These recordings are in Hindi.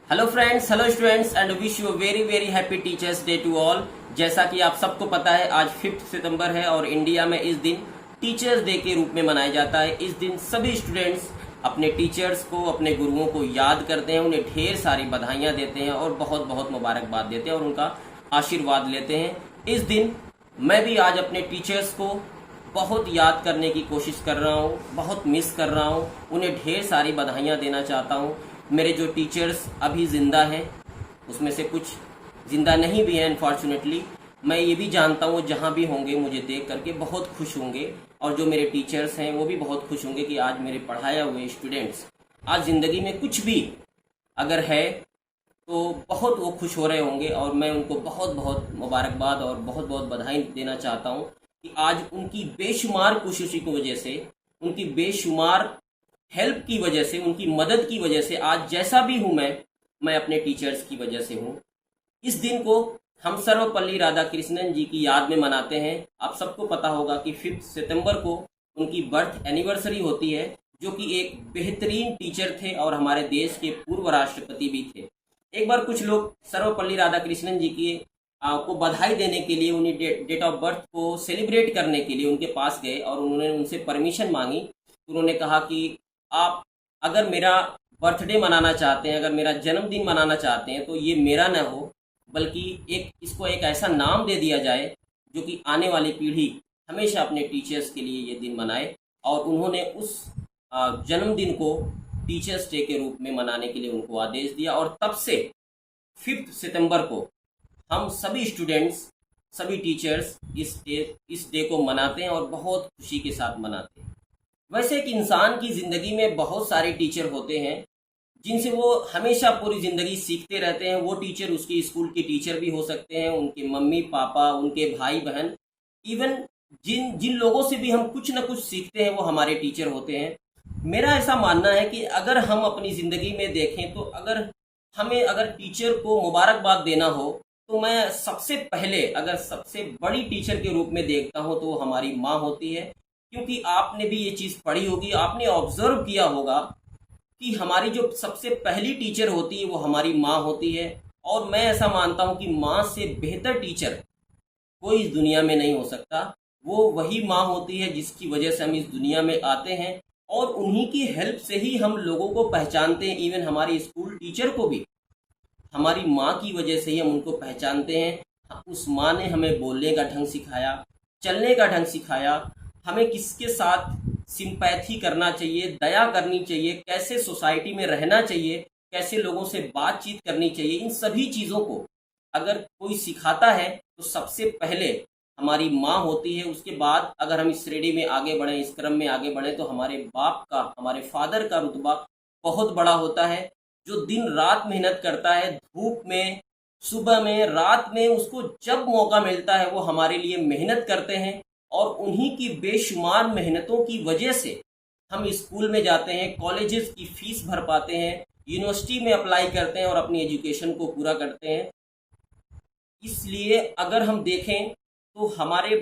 Hello friends, hello students and wish you very very happy teachers day to all. जैसा कि आप सबको पता है, आज 5 सितंबर है और इंडिया में इस दिन टीचर्स डे के रूप में मनाया जाता है। इस दिन सभी स्टूडेंट्स अपने टीचर्स को, अपने गुरुओं को याद करते हैं, उन्हें ढेर सारी बधाइयाँ देते हैं और बहुत बहुत मुबारकबाद देते हैं और उनका आशीर्वाद लेते हैं। इस दिन मैं भी आज अपने टीचर्स को बहुत याद करने की कोशिश कर रहा हूँ, बहुत मिस कर रहा हूँ, उन्हें ढेर सारी बधाइयाँ देना चाहता हूँ। मेरे जो टीचर्स अभी ज़िंदा हैं, उसमें से कुछ ज़िंदा नहीं भी हैं अनफॉर्चुनेटली। मैं ये भी जानता हूँ जहाँ भी होंगे मुझे देख करके बहुत खुश होंगे, और जो मेरे टीचर्स हैं वो भी बहुत खुश होंगे कि आज मेरे पढ़ाया हुए स्टूडेंट्स आज ज़िंदगी में कुछ भी अगर है तो बहुत वो खुश हो रहे होंगे। और मैं उनको बहुत बहुत मुबारकबाद और बहुत बहुत बधाई देना चाहता हूँ कि आज उनकी बेशुमार कोशिशों की वजह से, उनकी बेशुमार हेल्प की वजह से, उनकी मदद की वजह से आज जैसा भी हूँ मैं अपने टीचर्स की वजह से हूँ। इस दिन को हम सर्वपल्ली राधाकृष्णन जी की याद में मनाते हैं। आप सबको पता होगा कि 5 सितंबर को उनकी बर्थ एनिवर्सरी होती है, जो कि एक बेहतरीन टीचर थे और हमारे देश के पूर्व राष्ट्रपति भी थे। एक बार कुछ लोग सर्वपल्ली राधाकृष्णन जी की को बधाई देने के लिए, उन्हें डेट ऑफ बर्थ को सेलिब्रेट करने के लिए उनके पास गए और उन्होंने उनसे परमिशन मांगी। उन्होंने कहा कि आप अगर मेरा बर्थडे मनाना चाहते हैं, अगर मेरा जन्मदिन मनाना चाहते हैं, तो ये मेरा न हो, बल्कि इसको एक ऐसा नाम दे दिया जाए जो कि आने वाली पीढ़ी हमेशा अपने टीचर्स के लिए ये दिन मनाए। और उन्होंने उस जन्मदिन को टीचर्स डे के रूप में मनाने के लिए उनको आदेश दिया, और तब से 5 सितंबर को हम सभी स्टूडेंट्स, सभी टीचर्स इस डे को मनाते हैं और बहुत खुशी के साथ मनाते हैं। वैसे एक इंसान की ज़िंदगी में बहुत सारे टीचर होते हैं जिनसे वो हमेशा पूरी ज़िंदगी सीखते रहते हैं। वो टीचर उसके स्कूल के टीचर भी हो सकते हैं, उनके मम्मी पापा, उनके भाई बहन, इवन जिन जिन लोगों से भी हम कुछ न कुछ सीखते हैं वो हमारे टीचर होते हैं। मेरा ऐसा मानना है कि अगर हम अपनी ज़िंदगी में देखें तो अगर टीचर को मुबारकबाद देना हो तो मैं सबसे पहले, अगर सबसे बड़ी टीचर के रूप में देखता हूँ तो वो हमारी माँ होती है। क्योंकि आपने भी ये चीज़ पढ़ी होगी, आपने ऑब्जर्व किया होगा कि हमारी जो सबसे पहली टीचर होती है वो हमारी माँ होती है। और मैं ऐसा मानता हूँ कि माँ से बेहतर टीचर कोई इस दुनिया में नहीं हो सकता। वो वही माँ होती है जिसकी वजह से हम इस दुनिया में आते हैं, और उन्हीं की हेल्प से ही हम लोगों को पहचानते हैं। इवन हमारी स्कूल टीचर को भी हमारी माँ की वजह से ही हम उनको पहचानते हैं। उस माँ ने हमें बोलने का ढंग सिखाया, चलने का ढंग सिखाया, हमें किसके साथ सिंपैथी करना चाहिए, दया करनी चाहिए, कैसे सोसाइटी में रहना चाहिए, कैसे लोगों से बातचीत करनी चाहिए। इन सभी चीज़ों को अगर कोई सिखाता है तो सबसे पहले हमारी माँ होती है। उसके बाद अगर हम इस श्रेणी में आगे बढ़ें, इस क्रम में आगे बढ़ें, तो हमारे बाप का, हमारे फादर का रुतबा बहुत बड़ा होता है, जो दिन रात मेहनत करता है, धूप में, सुबह में, रात में, उसको जब मौका मिलता है वो हमारे लिए मेहनत करते हैं। और उन्हीं की बेशुमार मेहनतों की वजह से हम स्कूल में जाते हैं, कॉलेजेस की फीस भर पाते हैं, यूनिवर्सिटी में अप्लाई करते हैं और अपनी एजुकेशन को पूरा करते हैं। इसलिए अगर हम देखें तो हमारे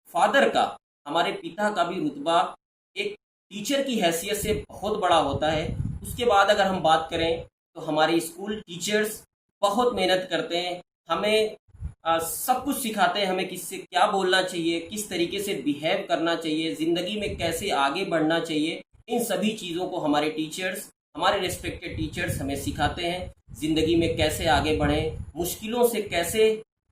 फादर का, हमारे पिता का भी रुतबा एक टीचर की हैसियत से बहुत बड़ा होता है। उसके बाद अगर हम बात करें तो हमारे स्कूल टीचर्स बहुत मेहनत करते हैं, हमें सब कुछ सिखाते हैं, हमें किससे क्या बोलना चाहिए, किस तरीके से बिहेव करना चाहिए, ज़िंदगी में कैसे आगे बढ़ना चाहिए। इन सभी चीज़ों को हमारे टीचर्स, हमारे रिस्पेक्टेड टीचर्स हमें सिखाते हैं। ज़िंदगी में कैसे आगे बढ़ें, मुश्किलों से कैसे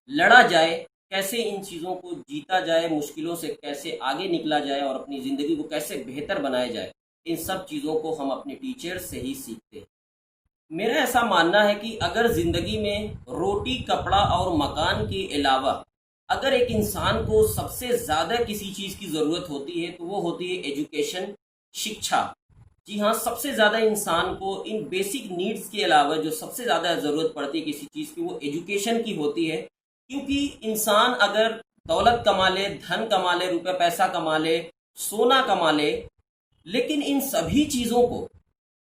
लड़ा जाए, कैसे इन चीज़ों को जीता जाए, मुश्किलों से कैसे आगे निकला जाए और अपनी ज़िंदगी को कैसे बेहतर बनाया जाए, इन सब चीज़ों को हम अपने टीचर्स से ही सीखते हैं। मेरा ऐसा मानना है कि अगर ज़िंदगी में रोटी, कपड़ा और मकान के अलावा अगर एक इंसान को सबसे ज़्यादा किसी चीज़ की ज़रूरत होती है तो वो होती है एजुकेशन, शिक्षा। जी हाँ, सबसे ज़्यादा इंसान को इन बेसिक नीड्स के अलावा जो सबसे ज़्यादा ज़रूरत पड़ती है किसी चीज़ की, वो एजुकेशन की होती है। क्योंकि इंसान अगर दौलत कमा ले, धन कमा ले, रुपये पैसा कमा ले, सोना कमा ले, लेकिन इन सभी चीज़ों को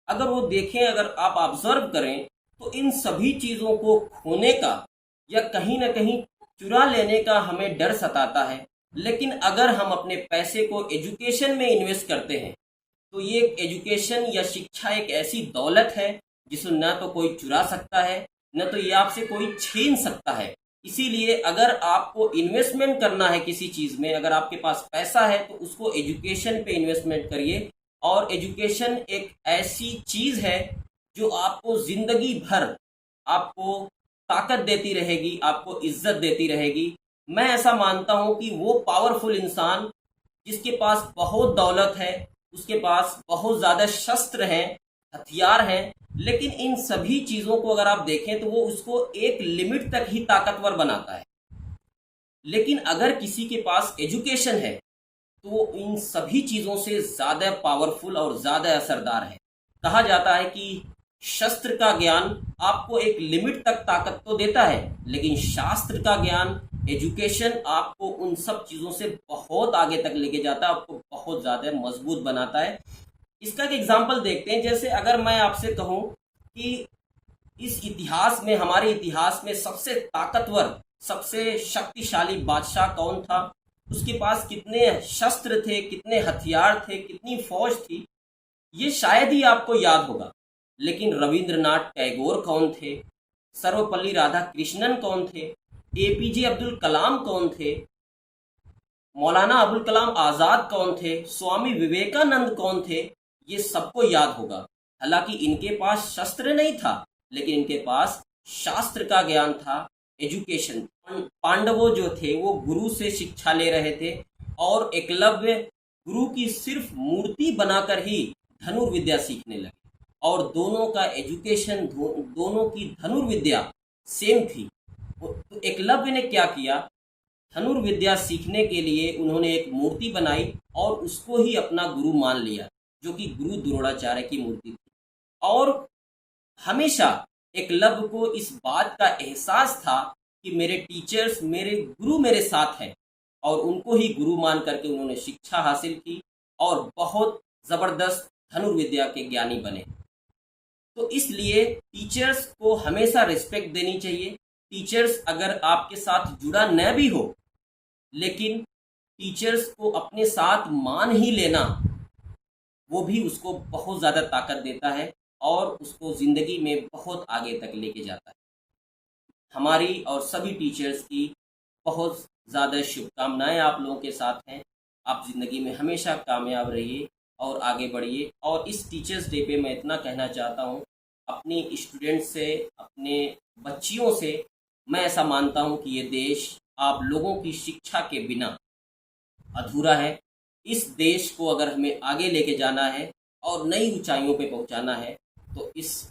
अगर वो देखें, अगर आप ऑब्जर्व करें तो इन सभी चीज़ों को खोने का या कहीं ना कहीं चुरा लेने का हमें डर सताता है। लेकिन अगर हम अपने पैसे को एजुकेशन में इन्वेस्ट करते हैं तो ये एजुकेशन या शिक्षा एक ऐसी दौलत है जिसको न तो कोई चुरा सकता है, न तो ये आपसे कोई छीन सकता है। इसीलिए अगर आपको इन्वेस्टमेंट करना है किसी चीज़ में, अगर आपके पास पैसा है तो उसको एजुकेशन पे इन्वेस्टमेंट करिए। और एजुकेशन एक ऐसी चीज़ है जो आपको ज़िंदगी भर आपको ताकत देती रहेगी, आपको इज्जत देती रहेगी। मैं ऐसा मानता हूँ कि वो पावरफुल इंसान जिसके पास बहुत दौलत है, उसके पास बहुत ज़्यादा शस्त्र हैं, हथियार हैं, लेकिन इन सभी चीज़ों को अगर आप देखें तो वो उसको एक लिमिट तक ही ताकतवर बनाता है। लेकिन अगर किसी के पास एजुकेशन है तो वो इन सभी चीज़ों से ज़्यादा पावरफुल और ज़्यादा असरदार है। कहा जाता है कि शस्त्र का ज्ञान आपको एक लिमिट तक ताकत तो देता है, लेकिन शास्त्र का ज्ञान, एजुकेशन आपको उन सब चीज़ों से बहुत आगे तक लेके जाता है, आपको बहुत ज़्यादा मजबूत बनाता है। इसका एक एग्जाम्पल देखते हैं। जैसे अगर मैं आपसे कहूँ कि इस इतिहास में, हमारे इतिहास में सबसे ताकतवर, सबसे शक्तिशाली बादशाह कौन था, उसके पास कितने शस्त्र थे, कितने हथियार थे, कितनी फौज थी, ये शायद ही आपको याद होगा। लेकिन रविंद्रनाथ टैगोर कौन थे, सर्वपल्ली राधाकृष्णन कौन थे, एपीजे अब्दुल कलाम कौन थे, मौलाना अबुल कलाम आज़ाद कौन थे, स्वामी विवेकानंद कौन थे, ये सबको याद होगा। हालांकि इनके पास शस्त्र नहीं था, लेकिन इनके पास शास्त्र का ज्ञान था, एजुकेशन। पांडवों जो थे वो गुरु से शिक्षा ले रहे थे और एकलव्य गुरु की सिर्फ मूर्ति बनाकर ही धनुर्विद्या सीखने लगे। और दोनों का एजुकेशन, दोनों की धनुर्विद्या सेम थी। तो एकलव्य ने क्या किया, धनुर्विद्या सीखने के लिए उन्होंने एक मूर्ति बनाई और उसको ही अपना गुरु मान लिया, जो कि गुरु द्रोणाचार्य की मूर्ति थी। और हमेशा एकलव्य को इस बात का एहसास था कि मेरे टीचर्स, मेरे गुरु मेरे साथ हैं, और उनको ही गुरु मान करके उन्होंने शिक्षा हासिल की और बहुत ज़बरदस्त धनुर्विद्या के ज्ञानी बने। तो इसलिए टीचर्स को हमेशा रिस्पेक्ट देनी चाहिए। टीचर्स अगर आपके साथ जुड़ा न भी हो, लेकिन टीचर्स को अपने साथ मान ही लेना, वो भी उसको बहुत ज़्यादा ताकत देता है और उसको ज़िंदगी में बहुत आगे तक लेके जाता है। हमारी और सभी टीचर्स की बहुत ज़्यादा शुभकामनाएं आप लोगों के साथ हैं। आप ज़िंदगी में हमेशा कामयाब रहिए और आगे बढ़िए। और इस टीचर्स डे पे मैं इतना कहना चाहता हूँ अपनी स्टूडेंट्स से, अपने बच्चियों से, मैं ऐसा मानता हूँ कि ये देश आप लोगों की शिक्षा के बिना अधूरा है। इस देश को अगर हमें आगे लेके जाना है और नई ऊंचाइयों पे पहुंचाना है, तो इस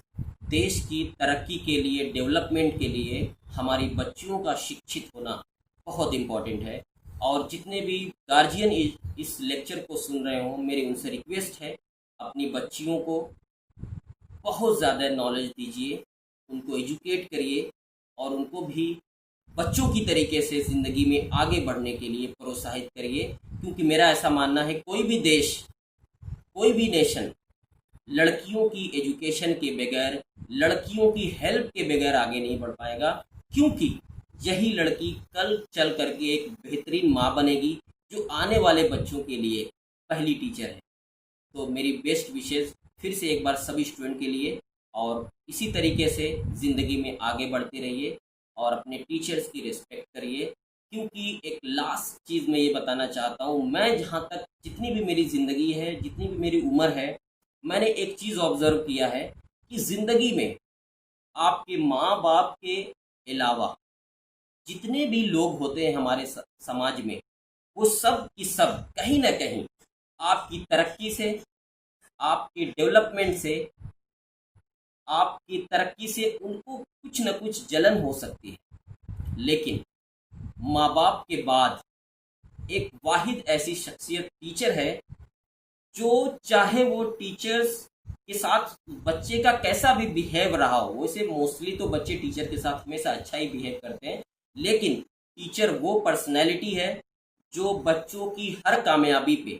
देश की तरक्की के लिए, डेवलपमेंट के लिए हमारी बच्चियों का शिक्षित होना बहुत इम्पोर्टेंट है। और जितने भी गार्जियन इस लेक्चर को सुन रहे हों, मेरी उनसे रिक्वेस्ट है, अपनी बच्चियों को बहुत ज़्यादा नॉलेज दीजिए, उनको एजुकेट करिए और उनको भी बच्चों की तरीके से ज़िंदगी में आगे बढ़ने के लिए प्रोत्साहित करिए। क्योंकि मेरा ऐसा मानना है, कोई भी देश, कोई भी नेशन लड़कियों की एजुकेशन के बगैर, लड़कियों की हेल्प के बगैर आगे नहीं बढ़ पाएगा। क्योंकि यही लड़की कल चल करके एक बेहतरीन माँ बनेगी, जो आने वाले बच्चों के लिए पहली टीचर है। तो मेरी बेस्ट विशेज़ फिर से एक बार सभी स्टूडेंट के लिए, और इसी तरीके से ज़िंदगी में आगे बढ़ते रहिए और अपने टीचर्स की रिस्पेक्ट करिए। क्योंकि एक लास्ट चीज़ मैं ये बताना चाहता हूँ, मैं जहाँ तक, जितनी भी मेरी ज़िंदगी है, जितनी भी मेरी उम्र है, मैंने एक चीज़ ऑब्ज़र्व किया है कि ज़िंदगी में आपके माँ बाप के अलावा जितने भी लोग होते हैं हमारे समाज में, वो सब की सब कहीं ना कहीं आपकी तरक्की से, आपके डेवलपमेंट से, आपकी तरक्की से उनको कुछ न कुछ जलन हो सकती है। लेकिन माँ बाप के बाद एक वाहिद ऐसी शख्सियत टीचर है, जो चाहे वो टीचर्स के साथ बच्चे का कैसा भी बिहेव रहा हो, वैसे मोस्टली तो बच्चे टीचर के साथ हमेशा अच्छा ही बिहेव करते हैं, लेकिन टीचर वो पर्सनैलिटी है जो बच्चों की हर कामयाबी पे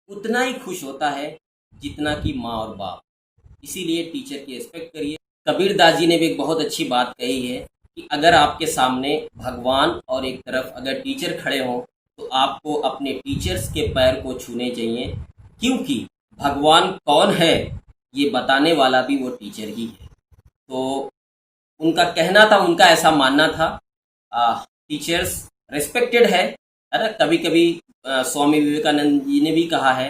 उतना ही खुश होता है जितना कि माँ और बाप। इसीलिए टीचर की रिस्पेक्ट करिए। कबीर दास जी ने भी एक बहुत अच्छी बात कही है कि अगर आपके सामने भगवान और एक तरफ अगर टीचर खड़े हों, तो आपको अपने टीचर्स के पैर को छूने चाहिए, क्योंकि भगवान कौन है ये बताने वाला भी वो टीचर ही है। तो उनका कहना था, उनका ऐसा मानना था, टीचर्स रेस्पेक्टेड है। अरे कभी कभी स्वामी विवेकानंद जी ने भी कहा है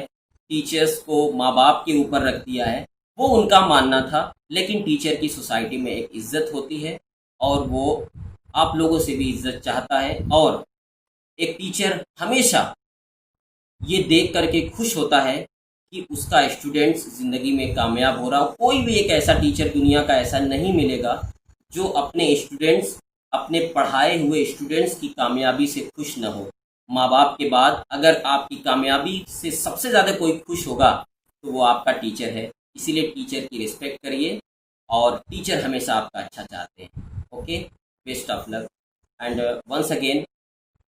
टीचर्स को माँ बाप के ऊपर रख दिया है, वो उनका मानना था। लेकिन टीचर की सोसाइटी में एक इज्जत होती है और वो आप लोगों से भी इज्जत चाहता है, और एक टीचर हमेशा ये देख करके खुश होता है कि उसका स्टूडेंट्स जिंदगी में कामयाब हो रहा हो। कोई भी एक ऐसा टीचर दुनिया का ऐसा नहीं मिलेगा जो अपने स्टूडेंट्स, अपने पढ़ाए हुए स्टूडेंट्स की कामयाबी से खुश न हो। माँ बाप के बाद अगर आपकी कामयाबी से सबसे ज़्यादा कोई खुश होगा तो वो आपका टीचर है। इसीलिए टीचर की रिस्पेक्ट करिए, और टीचर हमेशा आपका अच्छा चाहते हैं। Okay, best of luck and once again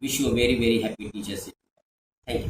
wish you very very happy teachers day. Thank you.